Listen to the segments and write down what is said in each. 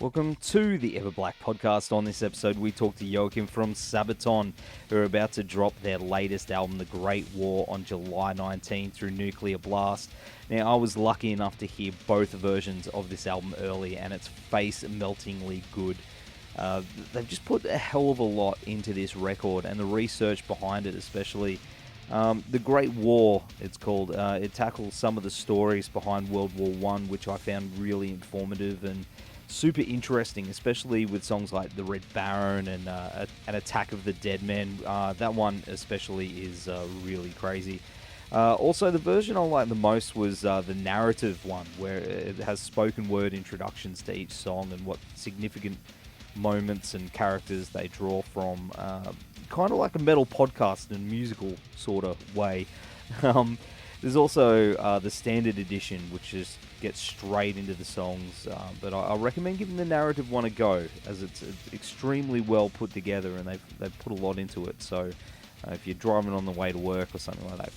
Welcome to the EVERBLACK podcast. On this episode, we talk to Joakim from Sabaton, who are about to drop their latest album, The Great War, on July 19 through Nuclear Blast. Now, I was lucky enough to hear both versions of this album early, and it's face-meltingly good. They've just put a hell of a lot into this record, and the research behind it especially. The Great War, it's called. It tackles some of the stories behind World War I, which I found really informative and super interesting, especially with songs like The Red Baron and An Attack of the Dead Men. That one especially is really crazy. Also, the version I liked the most was the narrative one, where it has spoken word introductions to each song and what significant moments and characters they draw from. Kind of like a metal podcast in a musical sort of way. There's also the standard edition, which just gets straight into the songs, but I recommend giving the narrative one a go, as it's extremely well put together and they've put a lot into it. So if you're driving on the way to work or something like that,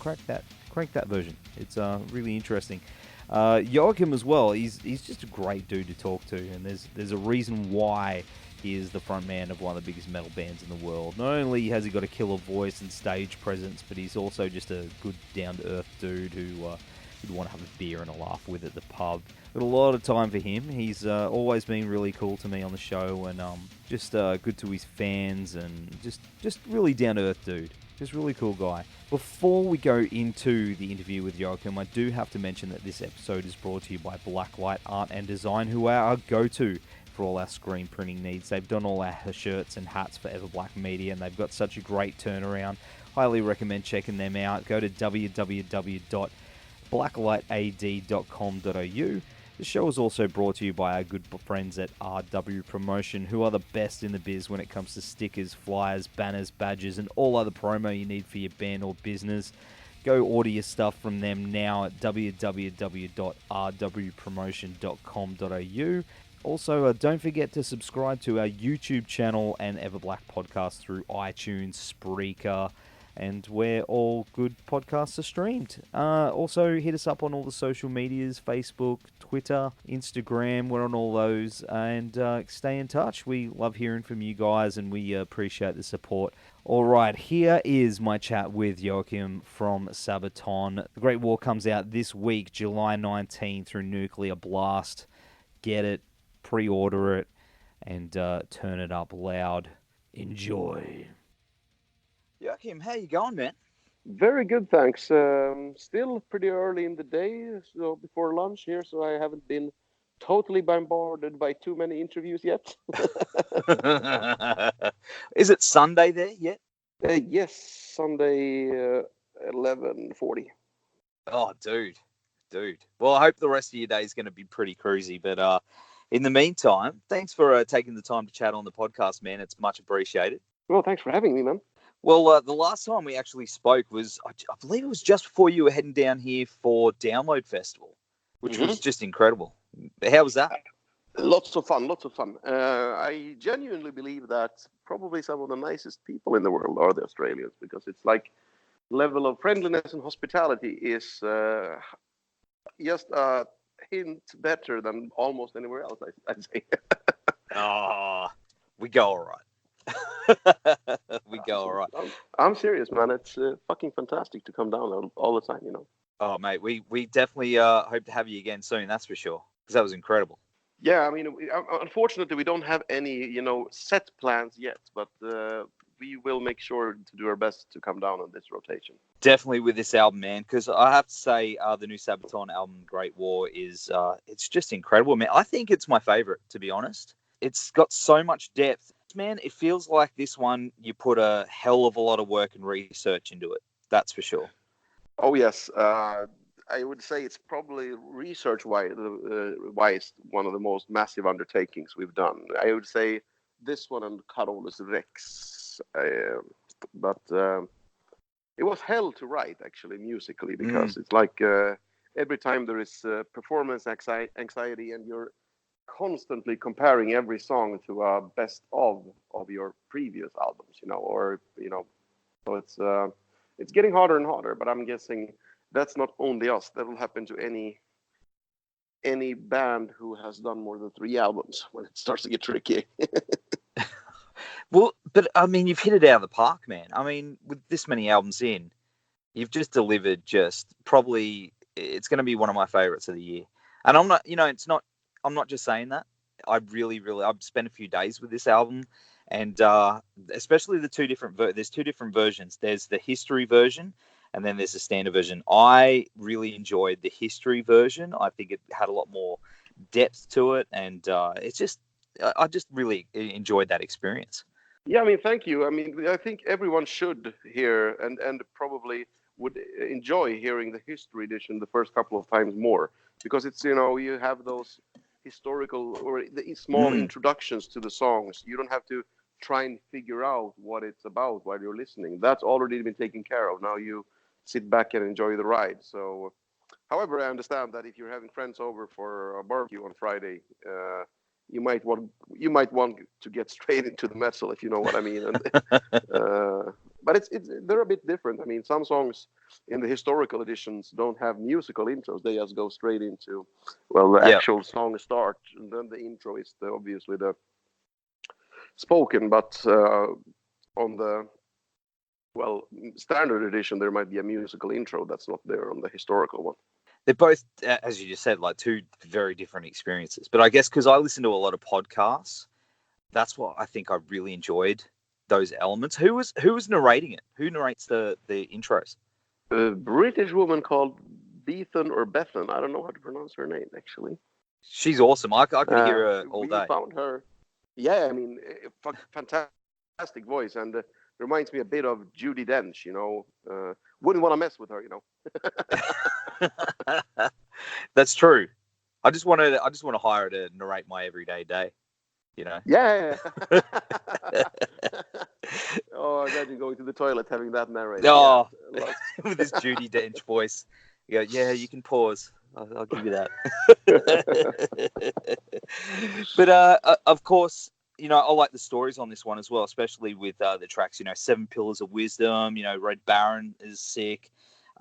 crank that version. It's really interesting. Joakim as well, he's just a great dude to talk to, and there's a reason why he is the front man of one of the biggest metal bands in the world. Not only has he got a killer voice and stage presence, but he's also just a good down-to-earth dude who you'd want to have a beer and a laugh with at the pub. Got a lot of time for him. He's always been really cool to me on the show, and just good to his fans, and just really down-to-earth dude. Just really cool guy. Before we go into the interview with Joakim, I do have to mention that this episode is brought to you by Blacklight Art and Design, who are our go-to for all our screen printing needs. They've done all our shirts and hats for Everblack Media, and they've got such a great turnaround. Highly recommend checking them out. Go to www.blacklightad.com.au. The show is also brought to you by our good friends at RW Promotion, who are the best in the biz when it comes to stickers, flyers, banners, badges, and all other promo you need for your band or business. Go order your stuff from them now at www.rwpromotion.com.au. Also, don't forget to subscribe to our YouTube channel and Everblack podcast through iTunes, Spreaker, and where all good podcasts are streamed. Also, hit us up on all the social medias, Facebook, Twitter, Instagram. We're on all those. And stay in touch. We love hearing from you guys, and we appreciate the support. All right, here is my chat with Joakim from Sabaton. The Great War comes out this week, July 19 through Nuclear Blast. Get it, pre-order it, and turn it up loud. Enjoy. Joakim, how you going, man? Very good, thanks. Still pretty early in the day, so before lunch here, so I haven't been totally bombarded by too many interviews yet. Is it Sunday there yet? Yes, Sunday 11:40. Oh, dude. Well, I hope the rest of your day is going to be pretty cruisy, but in the meantime, thanks for taking the time to chat on the podcast, man. It's much appreciated. Well, thanks for having me, man. Well, the last time we actually spoke was, I believe it was just before you were heading down here for Download Festival, which was just incredible. How was that? Lots of fun. I genuinely believe that probably some of the nicest people in the world are the Australians, because it's like level of friendliness and hospitality is just a hint better than almost anywhere else, I'd say. We go all right. We go all right. I'm serious, man. It's fucking fantastic to come down all the time, you know. Oh, mate, we definitely hope to have you again soon. That's for sure, because that was incredible. Yeah, I mean, unfortunately, we don't have any, set plans yet, but we will make sure to do our best to come down on this rotation. Definitely with this album, man, because I have to say the new Sabaton album, Great War, is it's just incredible, man. I think it's my favorite, to be honest. It's got so much depth. Man, it feels like this one, you put a hell of a lot of work and research into it. That's for sure. Oh, yes. I would say it's probably research-wise one of the most massive undertakings we've done. I would say this one and Carolus Rex. But it was hell to write, actually, musically, because it's like every time there is performance anxiety and you're constantly comparing every song to a best of your previous albums, so it's getting harder and harder, but I'm guessing that's not only us. That will happen to any band who has done more than 3 albums when it starts to get tricky. Well, but I mean, you've hit it out of the park, man. I mean, with this many albums in, you've just delivered it's going to be one of my favorites of the year. And I'm not, I'm not just saying that. I've spent a few days with this album, and especially the there's two different versions. There's the history version, and then there's the standard version. I really enjoyed the history version. I think it had a lot more depth to it, and I just really enjoyed that experience. Yeah, I mean, thank you. I mean, I think everyone should hear and probably would enjoy hearing the history edition the first couple of times more, because it's, you have those historical or the small introductions to the songs. You don't have to try and figure out what it's about while you're listening. That's already been taken care of. Now you sit back and enjoy the ride. So, however, I understand that if you're having friends over for a barbecue on Friday, you might want to get straight into the metal, if you know what I mean. And, but they're a bit different. I mean, some songs in the historical editions don't have musical intros; they just go straight into the actual song start, and then the intro is obviously the spoken. But on the standard edition, there might be a musical intro that's not there on the historical one. They're both, as you just said, like two very different experiences. But I guess because I listen to a lot of podcasts, that's what I think I really enjoyed, those elements. Who was narrating it? Who narrates the intros? A British woman called Bethan or Bethan. I don't know how to pronounce her name, actually. She's awesome. I could hear her all day. We found her. Yeah, I mean, fantastic voice, and reminds me a bit of Judi Dench, wouldn't want to mess with her, That's true. I just want to hire her to narrate my everyday day, Yeah. Oh, imagine going to the toilet having that narrated. Oh, yeah. With this Judi Dench voice. You go, yeah, you can pause. I'll give you that. But of course, I like the stories on this one as well, especially with the tracks. 7 Pillars of Wisdom. Red Baron is sick.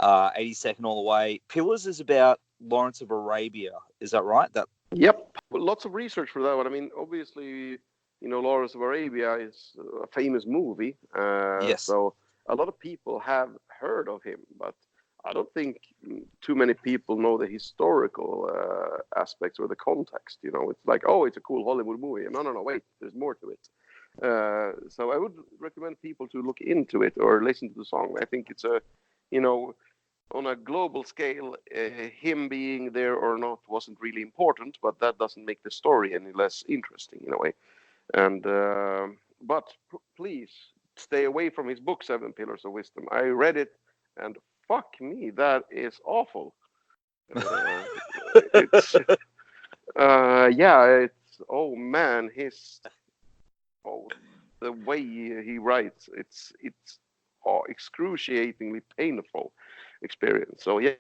82nd All the Way. Pillars is about Lawrence of Arabia. Is that right? Yep. Well, lots of research for that one. I mean, obviously, Lawrence of Arabia is a famous movie. Yes. So a lot of people have heard of him, but I don't think too many people know the historical aspects or the context. It's like, oh, it's a cool Hollywood movie. No, wait, there's more to it. So I would recommend people to look into it or listen to the song. I think it's on a global scale, him being there or not wasn't really important, but that doesn't make the story any less interesting in a way. And but please stay away from his book, 7 Pillars of Wisdom. I read it, and fuck me, that is awful. It's oh man, the way he writes, it's excruciatingly painful experience. So yeah,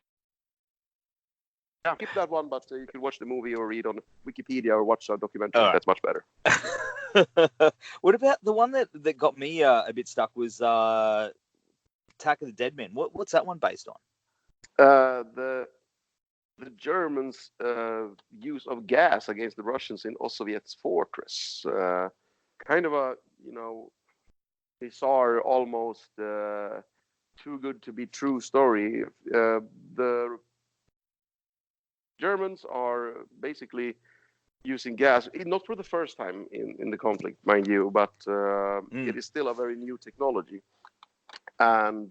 keep that one, but you can watch the movie or read on Wikipedia or watch a documentary. Right. That's much better. What about the one that got me a bit stuck was Attack of the Dead Men? What's that one based on? The Germans' use of gas against the Russians in Ossowiec's fortress. Kind of a bizarre, almost too good to be true story. The Germans are basically using gas, not for the first time in the conflict, mind you, but it is still a very new technology. And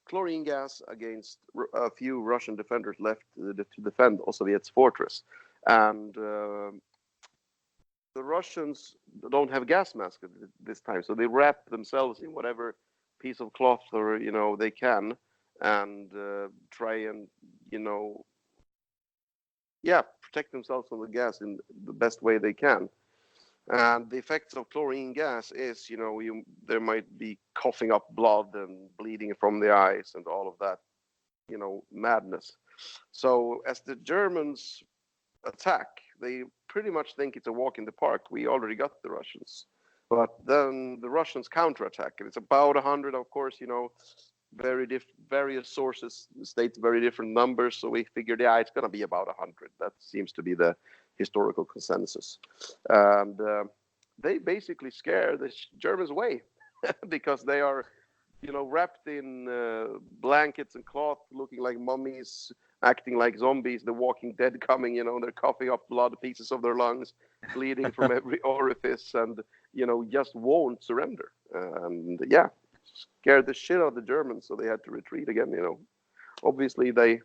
chlorine gas against a few Russian defenders left to defend Ossowiec's fortress. And the Russians don't have gas masks this time, so they wrap themselves in whatever piece of cloth or they can, and try and protect themselves from the gas in the best way they can. And the effects of chlorine gas is there might be coughing up blood and bleeding from the eyes and all of that madness. So as the Germans attack, they pretty much think it's a walk in the park. We already got the Russians. But then the Russians counterattack, and it's about 100, of course, various sources state very different numbers. So we figured, yeah, it's going to be about 100. That seems to be the historical consensus. And they basically scare the Germans away because they are, wrapped in blankets and cloth, looking like mummies, acting like zombies, the Walking Dead coming, they're coughing up blood, pieces of their lungs, bleeding from every orifice, and, just won't surrender. And yeah, scared the shit out of the Germans, so they had to retreat again, Obviously, they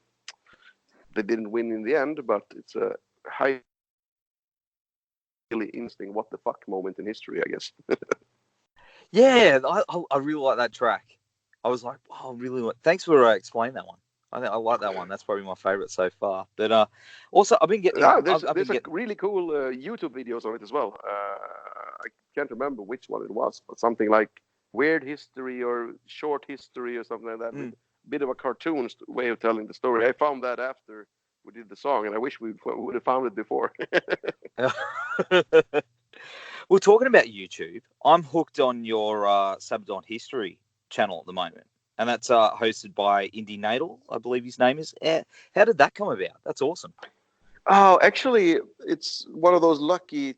didn't win in the end, but it's a highly interesting what the fuck moment in history, I guess. Yeah, I really like that track. I was like, wow, thanks for explaining that one. I think I like that one. That's probably my favorite so far. But also, I've been getting. There's I've been a really cool YouTube videos on it as well. I can't remember which one it was, but something like Weird History or Short History or something like that. With a bit of a cartoon way of telling the story. I found that after we did the song, and I wish we would have found it before. Well, talking about YouTube, I'm hooked on your Sabaton History channel at the moment, and that's hosted by Indie Natal, I believe his name is. How did that come about? That's awesome. Oh, actually, it's one of those lucky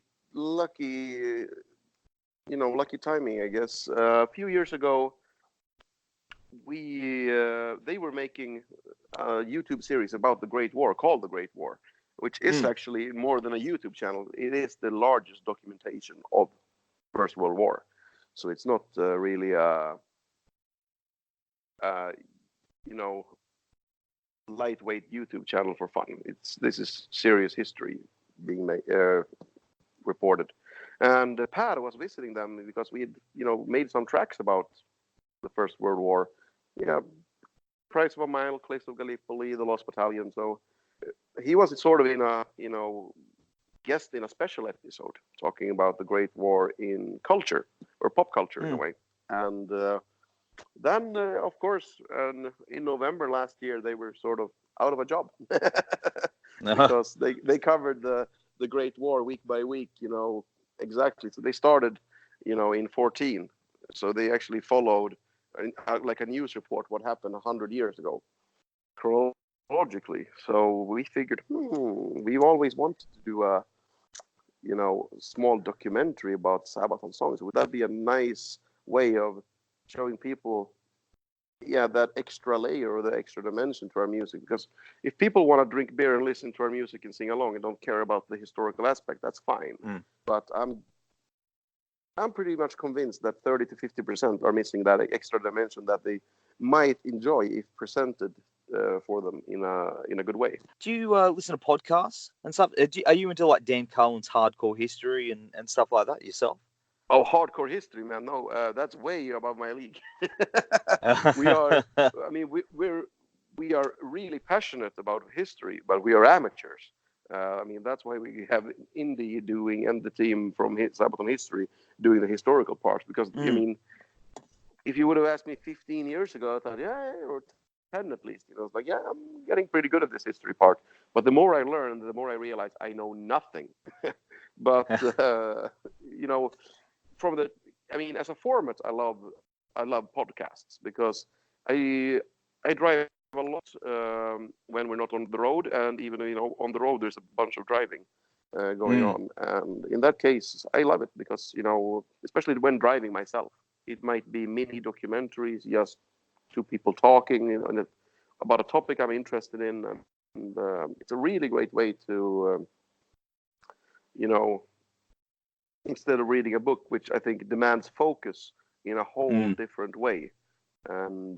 timing, I guess. A few years ago, they were making a YouTube series about the Great War called The Great War, which is actually more than a YouTube channel. It is the largest documentation of First World War. So it's not really a lightweight YouTube channel for fun. This is serious history being reported. And Pat was visiting them because we had, made some tracks about the First World War. Yeah, Price of a Mile, Cliffs of Gallipoli, The Lost Battalion. So he was sort of in a, guest in a special episode talking about the Great War in culture or pop culture in a way. And then, of course, in November last year, they were sort of out of a job because they covered the Great War week by week, exactly. So they started, in 14. So they actually followed like a news report what happened 100 years ago chronologically. So we figured, we've always wanted to do a small documentary about Sabaton songs. Would that be a nice way of showing people that extra layer or the extra dimension to our music? Because if people want to drink beer and listen to our music and sing along and don't care about the historical aspect, that's fine. But I'm pretty much convinced that 30 to 50% are missing that extra dimension that they might enjoy if presented for them in a good way. Do you listen to podcasts and stuff? Are you into like Dan Cullen's Hardcore History and stuff like that yourself? Oh, hardcore history, man! No, that's way above my league. We are. I mean, we are really passionate about history, but we are amateurs. I mean, that's why we have Indy doing and the team from Sabaton History doing the historical part. Because I mean, if you would have asked me 15 years ago, I thought, or 10 at least, it's like, I'm getting pretty good at this history part. But the more I learn, the more I realize I know nothing. But as a format, I love podcasts because I drive a lot when we're not on the road, and even on the road there's a bunch of driving going on, and in that case I love it because especially when driving myself, it might be mini documentaries, just two people talking about a topic I'm interested in, and it's a really great way to instead of reading a book, which I think demands focus in a whole different way. And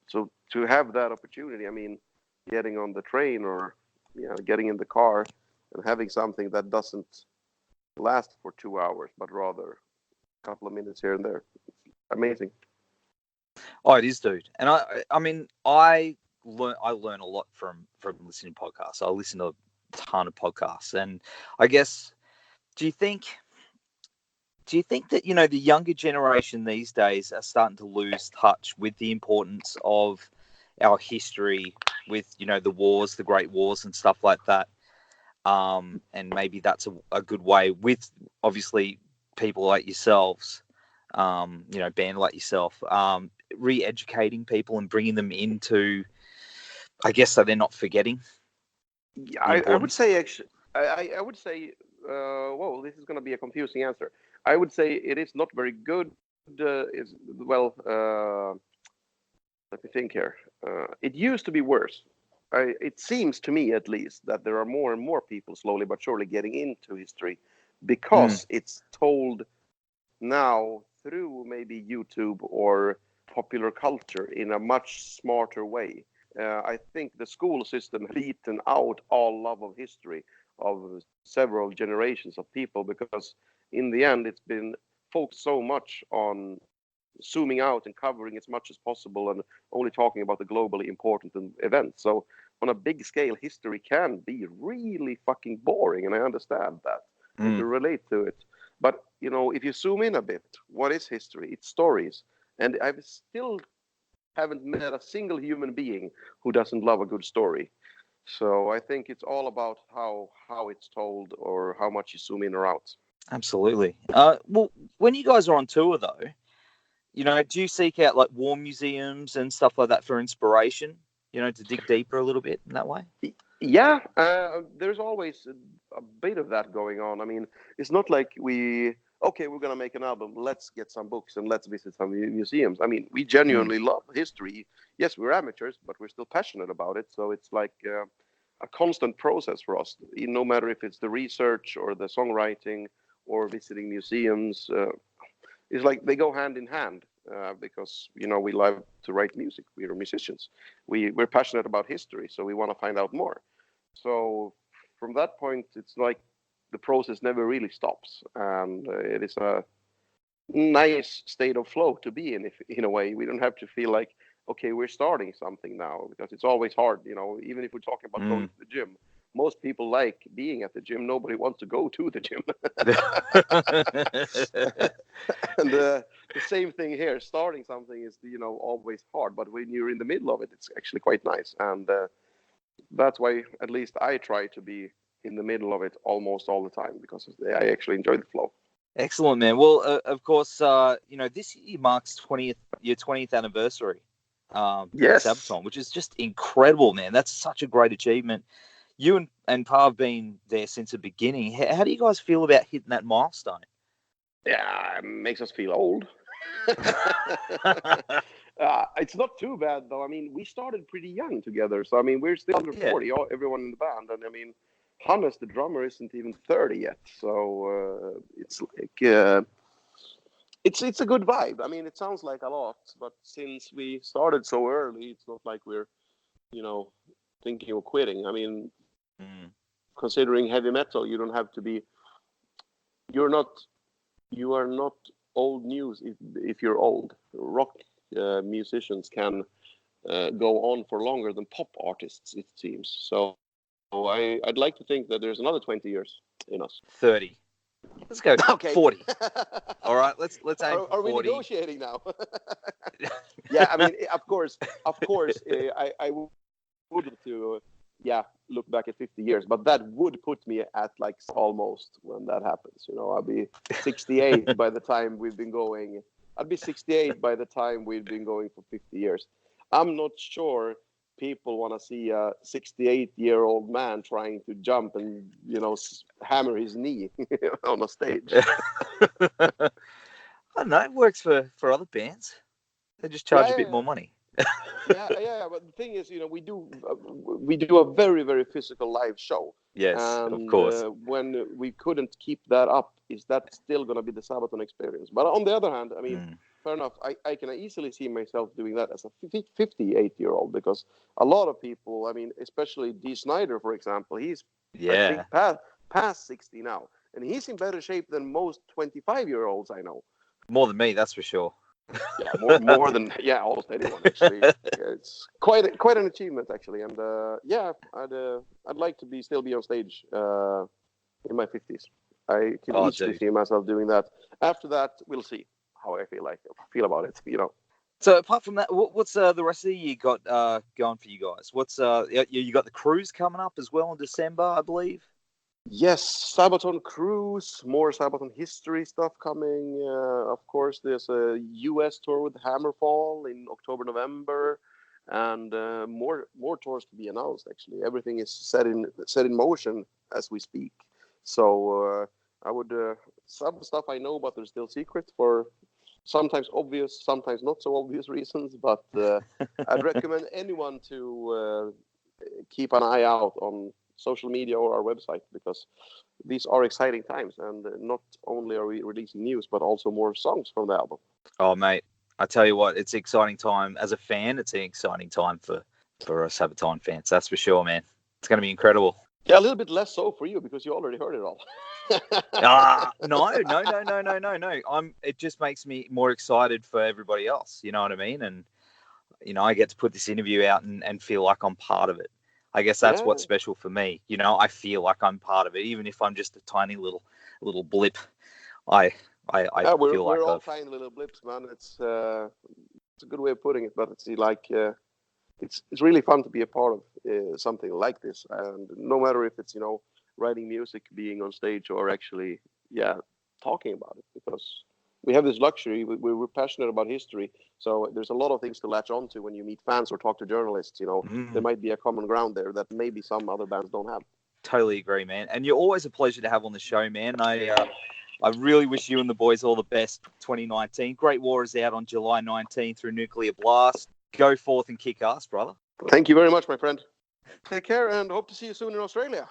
so to have that opportunity, I mean, getting on the train or getting in the car and having something that doesn't last for 2 hours, but rather a couple of minutes here and there, it's amazing. Oh, it is, dude. And I mean, I learn a lot from listening to podcasts. I listen to a ton of podcasts, and I guess, do you think that the younger generation these days are starting to lose touch with the importance of our history, with the wars, the great wars and stuff like that, and maybe that's a good way, with obviously people like yourselves, band like yourself, re-educating people and bringing them into, I guess, so they're not forgetting Yeah, the I would importance? say actually, I would say, whoa, this is going to be a confusing answer. I would say it is not very good. Is well, let me think here. It used to be worse. It seems to me, at least, that there are more and more people slowly but surely getting into history Mm, because it's told now through maybe YouTube or popular culture in a much smarter way. I think the school system has eaten out all love of history of several generations of people because in the end it's been focused so much on zooming out and covering as much as possible and only talking about the globally important events. So on a big scale, history can be really fucking boring, and I understand that. I can mm. relate to it. But you know, if you zoom in a bit, what is history? It's stories, and I still haven't met a single human being who doesn't love a good story. So I think it's all about how it's told or how much you zoom in or out. Absolutely. Well, when you guys are on tour, though, do you seek out like war museums and stuff like that for inspiration? To dig deeper a little bit in that way. Yeah, there's always a bit of that going on. I mean, it's not like okay, we're gonna make an album. Let's get some books and let's visit some museums. I mean, we Mm, genuinely love history. Yes, we're amateurs, but we're still passionate about it. So it's like a constant process for us. No matter if it's the research or the songwriting or visiting museums, it's like they go hand in hand because we love to write music. We are musicians. We're passionate about history, so we want to find out more. So from that point, it's like the process never really stops, and it is a nice state of flow to be in. If in a way, we don't have to feel like okay, we're starting something now because it's always hard. Even if we're talking about going mm. to the gym, most people like being at the gym. Nobody wants to go to the gym. And the same thing here. Starting something is always hard, but when you're in the middle of it, it's actually quite nice, and that's why at least I try to be in the middle of it almost all the time because I actually enjoy the flow. Excellent, man. Well, of course, this year marks your 20th anniversary with Yes. Sabaton, which is just incredible, man. That's such a great achievement. You and Pa have been there since the beginning. How do you guys feel about hitting that milestone? Yeah, it makes us feel old. It's not too bad though. I mean, we started pretty young together, so I mean, we're still under Yeah. 40, everyone in the band, and I mean, Hannes, the drummer, isn't even 30 yet. So it's like it's a good vibe. I mean, it sounds like a lot, but since we started so early, it's not like we're you know thinking of quitting. I mean, Mm. considering heavy metal, you don't have to be. You're not you are not old news if you're old. Rock musicians can go on for longer than pop artists, it seems. So I'd like to think that there's another 20 years in us. 30. Let's go Okay. 40. All right, let's aim for Are we 40. negotiating now? Yeah, I mean, of course, I would to, look back at 50 years, but that would put me at like almost when that happens. I'll be 68 by the time we've been going. I'd be 68 by the time we've been going for 50 years. I'm not sure people want to see a 68-year-old man trying to jump and, hammer his knee on a stage. I don't know. It works for other bands. They just charge a bit Yeah. more money. Yeah. But the thing is, we do a very, very physical live show, Yes, of and course. when we couldn't keep that up, is that still going to be the Sabaton experience? But on the other hand, I mean, Mm. fair enough. I can easily see myself doing that as a 58-year-old because a lot of people, I mean, especially Dee Snider, for example, he's I think Yeah, past 60 now, and he's in better shape than most 25-year-olds I know. more than me, that's for sure. Yeah, more than almost anyone actually. Yeah, it's quite an achievement actually, and I'd like to still be on stage in my 50s. I can Oh, easily dude. see myself doing that. After that, we'll see how I feel about it. So apart from that, what's the rest of the year got going for you guys? What's you got the cruise coming up as well in December, I believe. Yes, Sabaton Cruise, more Sabaton History stuff coming. Of course, there's a US tour with Hammerfall in October, November, and more tours to be announced. Actually, everything is set in motion as we speak. So I would some stuff I know, but there's still secret for sometimes obvious, sometimes not so obvious reasons. But I'd recommend anyone to keep an eye out on social media or our website, because these are exciting times, and not only are we releasing news but also more songs from the album. Oh, mate, I tell you what, it's an exciting time. As a fan, it's an exciting time for Sabaton fans. That's for sure, man. It's going to be incredible. Yeah, a little bit less so for you because you already heard it all. No. It just makes me more excited for everybody else. You know what I mean? And I get to put this interview out and feel like I'm part of it. I guess that's what's special for me. I feel like I'm part of it, even if I'm just a tiny little blip. I feel like we're all tiny little blips, man. It's a good way of putting it, but it's like it's really fun to be a part of something like this, and no matter if it's writing music, being on stage, or actually talking about it, because we have this luxury. We're passionate about history, so there's a lot of things to latch onto when you meet fans or talk to journalists. There might be a common ground there that maybe some other bands don't have. Totally agree, man. And you're always a pleasure to have on the show, man. I really wish you and the boys all the best 2019. Great War is out on July 19th through Nuclear Blast. Go forth and kick ass, brother. Thank you very much, my friend. Take care, and hope to see you soon in Australia.